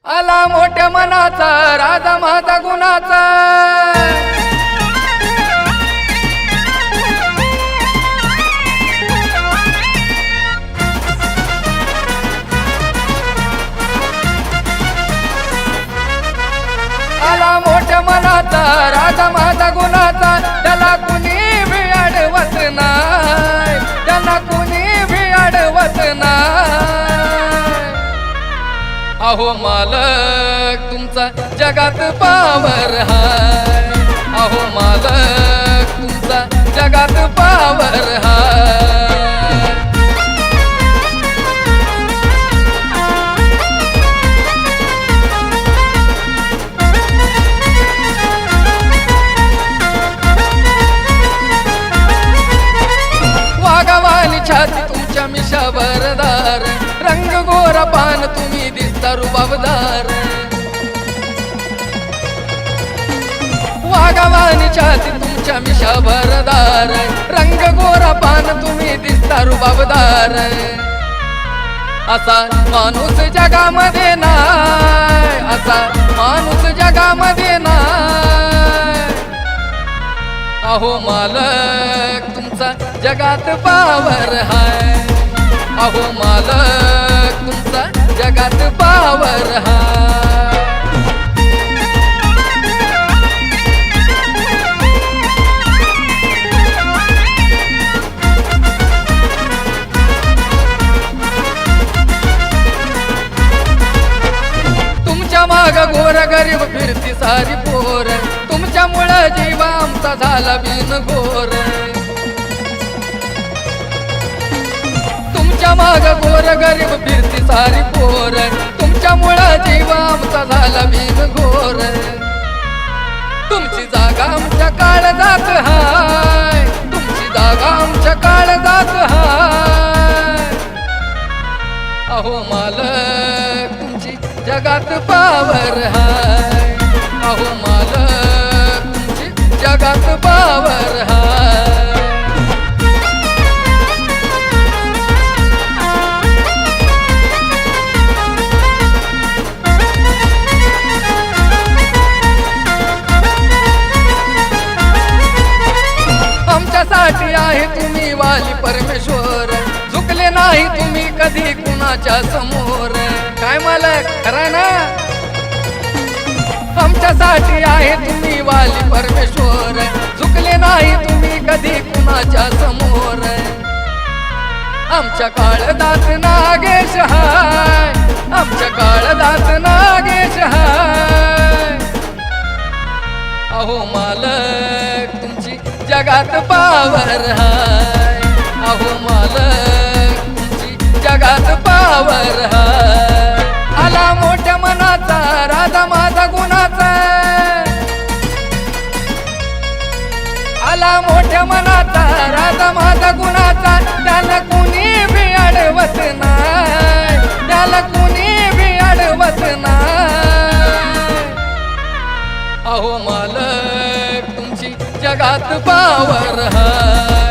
आला मोठ्या मनाचा राजा माझा गुणाचा। आला मोठ्या मनाचा राजा माझा गुणाचा, त्याला कुणी भी अडवत नाही, त्याला कुणी भी अडवत नाही। अहो मालक तुमचा जगात पावर हाय, अहो मालक तुमचा जगात पावर हाय। वाघवानी छाती तुमच्या मिशावर दार, रंग गोरा पान तुम्ही दिसता रुबाबदार। वाघवानी छाती तुमच्या मिशावर दार, रंग गोरा पान तुम्ही दिसता रुबाबदार। असा माणूस जगामध्ये नाही, असा माणूस जगामध्ये नाही। अहो मालक तुमचा जगात पावर हाय, अहो मालक तुमचा जगात पावर हाय। तुमच्या माग गोर गरीब फिरती सारी पोर, तुमच्यामुळं जीव आमचा झाला बिनघोर। तुमच्या माग गोर गरीब फिरती सारी पोर, तुमच्यामुळं जीव आमचा झाला बिनघोर। तुमची जागा आमच्या काळजात हाय, तुमची जागा आमच्या काळजात हाय। अहो मालक तुमची जगात पावर हाय, अहो मालक तुमची जगात पावर हाय। आमच्यासाठी आहे तुम्ही वाली परमेश्वर, झुकले नाही तुम्ही कधी कुणाच्या समोर। काय मालक खरं ना? आमच्यासाठी आहे तुम्ही वाली परमेश्वर, झुकले नाही तुम्ही कधी कुणाच्या समोर। आमच्या काळजात नागेश हाय, आमच्या काळजात नागेश हाय। अहो मालक तुमची जगात पावर हाय, अहो मालक तुमची जगात पावर हाय। आला मोठ्या मनाचा राजा माझा गुणाचा, आला मोठ्या मनाचा राजा माझा गुणाचा, त्याला कुणी भी अडवत नाही, त्याला कुणी भी अडवत नाही। अहो मालक तुमची जगात पावर हाय।